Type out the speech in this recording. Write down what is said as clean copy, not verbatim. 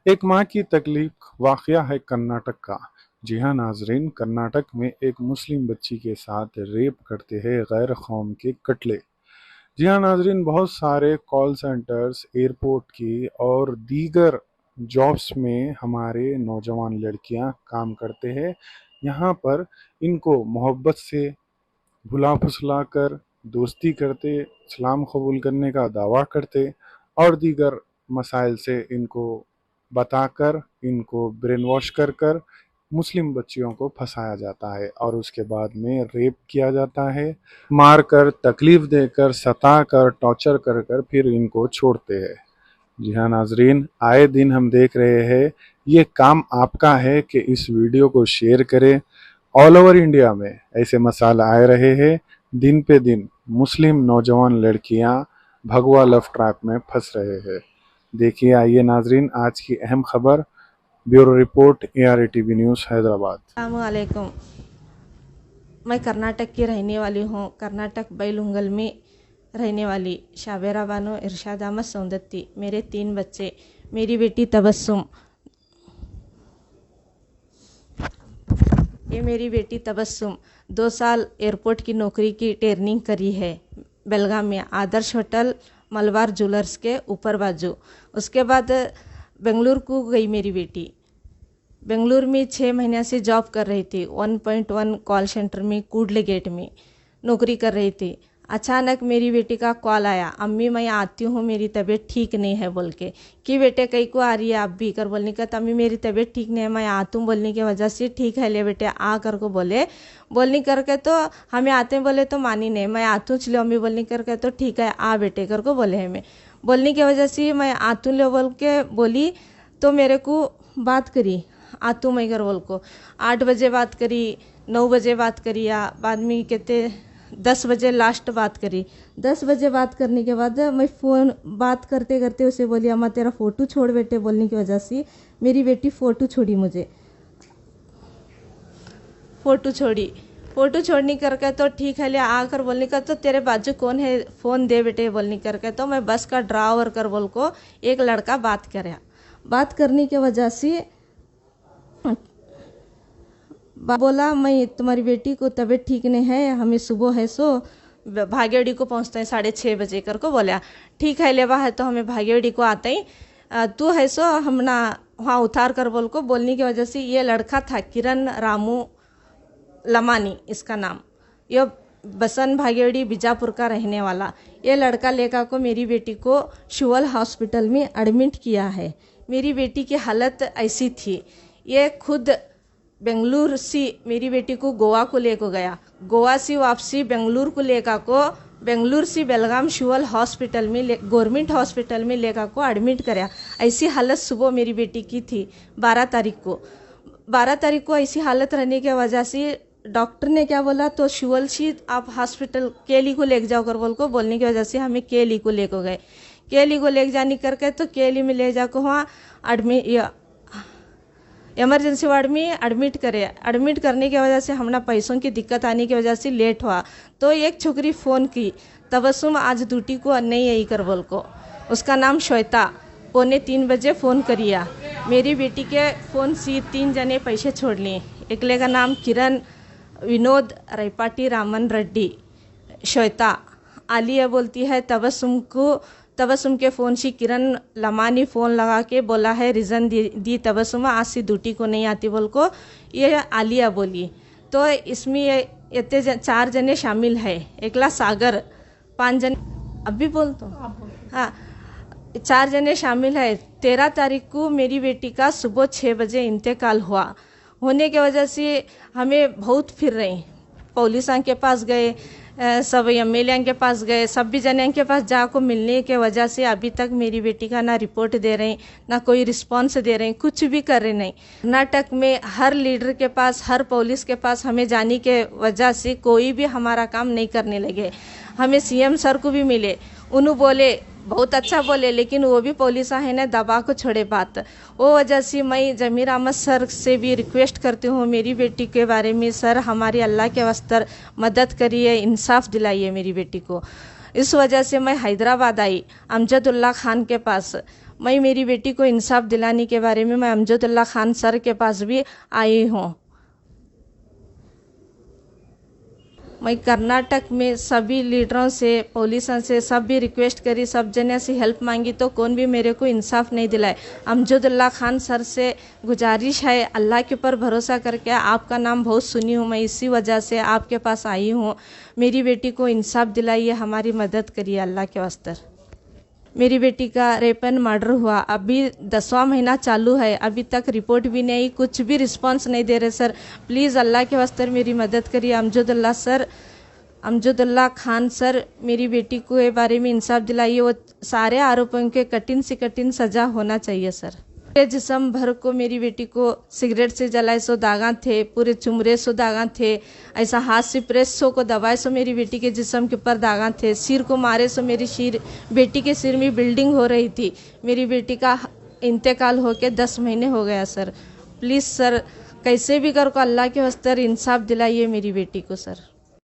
एक माँ की तकलीफ वाक़या है कर्नाटक का। जी हाँ नाज़रीन, कर्नाटक में एक मुस्लिम बच्ची के साथ रेप करते हैं गैर कौम के कत्ले। जी हाँ नाज़रीन, बहुत सारे कॉल सेंटर्स, एयरपोर्ट की और दीगर जॉब्स में हमारे नौजवान लड़कियां काम करते हैं। यहाँ पर इनको मोहब्बत से भुला फुसला कर दोस्ती करते, इस्लाम कबूल करने का दावा करते और दीगर मसाइल से इनको बताकर, इनको ब्रेन वॉश कर कर मुस्लिम बच्चियों को फंसाया जाता है और उसके बाद में रेप किया जाता है। मार कर, तकलीफ देकर, सता कर, टॉर्चर कर कर फिर इनको छोड़ते हैं। जी हाँ नाजरीन, आए दिन हम देख रहे हैं। ये काम आपका है कि इस वीडियो को शेयर करें। ऑल ओवर इंडिया में ऐसे मसाल आए रहे हैं। दिन पे दिन मुस्लिम नौजवान लड़कियां भगवा लव ट्रैप में फंस रहे हैं। देखिए आइए नाजरीन, आज की अहम खबर। Bureau report, ARA-TV news, Hyderabad. अस्सलामुअलैकुम। मैं कर्नाटक की रहने वाली हूँ। कर्नाटक बैलुंगल में रहने वाली शाबेरा बानो इरशाद अहमद सौंदत्ती। मेरे 3 बच्चे, मेरी बेटी तबस्सुम, ये मेरी बेटी तबस्सुम 2 साल एयरपोर्ट की नौकरी की ट्रेनिंग करी है बेलगाम में, आदर्श होटल मलबार ज्वेलर्स के ऊपर बाजू। उसके बाद बेंगलुरु को गई मेरी बेटी। बेंगलुरु में 6 महीने से जॉब कर रही थी। 1.1 कॉल सेंटर में कूडले गेट में नौकरी कर रही थी। अचानक मेरी बेटी का कॉल आया, अम्मी मैं आती हूँ, मेरी तबीयत ठीक नहीं है बोल के। कि बेटे कहीं को आ रही है आप भी कर बोलने का, अम्मी मेरी तबीयत ठीक नहीं है, मैं आती हूँ बोलने की वजह से, ठीक है ले बेटे आ कर को बोलने करके तो हमें आते हैं बोले तो मानी नहीं, मैं आती हूँ चलो अम्मी बोलने करके तो ठीक है आ बेटे कर को बोले हमें। बोलने की वजह से मैं आती हूँ ले बोल के बोली तो मेरे को बात करी आतू मैगर बोल को। 8 बजे बात करी, 9 बजे बात करी, या बाद में कहते 10 बजे लास्ट बात करी। 10 बजे बात करने के बाद मैं फ़ोन बात करते करते उसे बोली अम्मा तेरा फ़ोटो छोड़ बेटे बोलने की वजह से मेरी बेटी फ़ोटो छोड़ी मुझे। फ़ोटो छोड़ने करके तो ठीक है ले आकर बोलने का तो तेरे बाजू कौन है फ़ोन दे बेटे बोलने करके तो मैं बस का ड्राइवर कर बोल को एक लड़का बात कराया। बात करने की वजह से बोला मैं तुम्हारी बेटी को तबीयत ठीक नहीं है, हमें सुबह है सो भागेड़ी को पहुंचते हैं 6:30 बजे कर को बोला ठीक है लेवा है तो हमें भागेड़ी को आते ही तू है सो हम ना वहाँ उतार कर बोल को। बोलने की वजह से ये लड़का था किरण रामू लमानी इसका नाम, ये बसन भागेड़ी बीजापुर का रहने वाला। ये लड़का लेकर को मेरी बेटी को शिवल हॉस्पिटल में एडमिट किया है। मेरी बेटी की हालत ऐसी थी, ये खुद बेंगलुरु से मेरी बेटी को गोवा को लेकर गया, गोवा से वापसी बेंगलुरु को लेकर को बेंगलुरु से बेलगाम शिवल हॉस्पिटल में गवर्नमेंट हॉस्पिटल में लेकर को एडमिट कराया। ऐसी हालत सुबह मेरी बेटी की थी 12 तारीख को। 12 तारीख को ऐसी हालत रहने की वजह से डॉक्टर ने क्या बोला तो शिवल से आप हॉस्पिटल केली को लेके जाओ कर बोल को बोलने की वजह से हमें केली को लेकर गए। केली को लेके जाने करके तो केली में ले जाकर वहाँ इमरजेंसी वार्ड में एडमिट करे। एडमिट करने की वजह से हमारा पैसों की दिक्कत आने की वजह से लेट हुआ तो एक छोकरी फ़ोन की तबस्सुम आज ड्यूटी को नहीं आई कर बोल को। उसका नाम श्वेता 2:45 बजे फ़ोन करिया। मेरी बेटी के फ़ोन से 3 जने पैसे छोड़ लिए। एकले का नाम किरण विनोद रैपाटी रामन रेड्डी। श्वेता आलिया बोलती है तबस्सुम के फ़ोन से किरण लमानी फ़ोन लगा के बोला है रीज़न दी तबस्सुम आज से ड्यूटी को नहीं आती बोल को ये आलिया बोली। तो इसमें इतने 4 जने शामिल है, एकला सागर 5 जने अभी बोल तो हाँ 4 जने शामिल है। 13 तारीख को मेरी बेटी का सुबह 6 बजे इंतकाल हुआ। होने की वजह से हमें बहुत फिर रही, पुलिस के पास गए, सब MLA के पास गए, सब भी जने के पास जाको मिलने के वजह से अभी तक मेरी बेटी का ना रिपोर्ट दे रहे ना कोई रिस्पांस दे रहे, कुछ भी कर रहे नहीं। कर्नाटक में हर लीडर के पास, हर पुलिस के पास हमें जाने के वजह से कोई भी हमारा काम नहीं करने लगे। हमें CM सर को भी मिले, उन्होंने बोले बहुत अच्छा बोले, लेकिन वो भी पुलिस है ना दबा को छोड़े बात। वो वजह से मैं जमीर अहमद सर से भी रिक्वेस्ट करती हूँ मेरी बेटी के बारे में, सर हमारी अल्लाह के वास्ते मदद करिए, इंसाफ दिलाइए मेरी बेटी को। इस वजह से मैं हैदराबाद आई अमजदुल्ला खान के पास। मैं मेरी बेटी को इंसाफ दिलाने के बारे में मैं अमजदुल्ला खान सर के पास भी आई हूँ। मैं कर्नाटक में सभी लीडरों से, पुलिसों से सब भी रिक्वेस्ट करी, सब जने से हेल्प मांगी तो कौन भी मेरे को इंसाफ नहीं दिलाए। अमजदुल्ला खान सर से गुजारिश है, अल्लाह के ऊपर भरोसा करके, आपका नाम बहुत सुनी हूँ मैं, इसी वजह से आपके पास आई हूँ। मेरी बेटी को इंसाफ दिलाइए, हमारी मदद करिए अल्लाह के वास्ते। मेरी बेटी का रेप एंड मर्डर हुआ, अभी 10वां महीना चालू है, अभी तक रिपोर्ट भी नहीं, कुछ भी रिस्पांस नहीं दे रहे सर। प्लीज़ अल्लाह के वास्ते मेरी मदद करिए। अमजदुल्ला खान सर मेरी बेटी को के बारे में इंसाफ दिलाइए। वो सारे आरोपियों के कठिन से कठिन सजा होना चाहिए सर। पूरे जिस्म भर को मेरी बेटी को सिगरेट से जलाए सो दागा थे, पूरे चुमरे सो दागा थे, ऐसा हाथ से प्रेस सो को दबाए सो मेरी बेटी के जिस्म के ऊपर दागा थे, सिर को मारे सो बेटी के सिर में बिल्डिंग हो रही थी। मेरी बेटी का इंतकाल होके 10 महीने हो गया सर। प्लीज़ सर कैसे भी कर को अल्लाह के वास्ते इंसाफ दिलाइए मेरी बेटी को सर।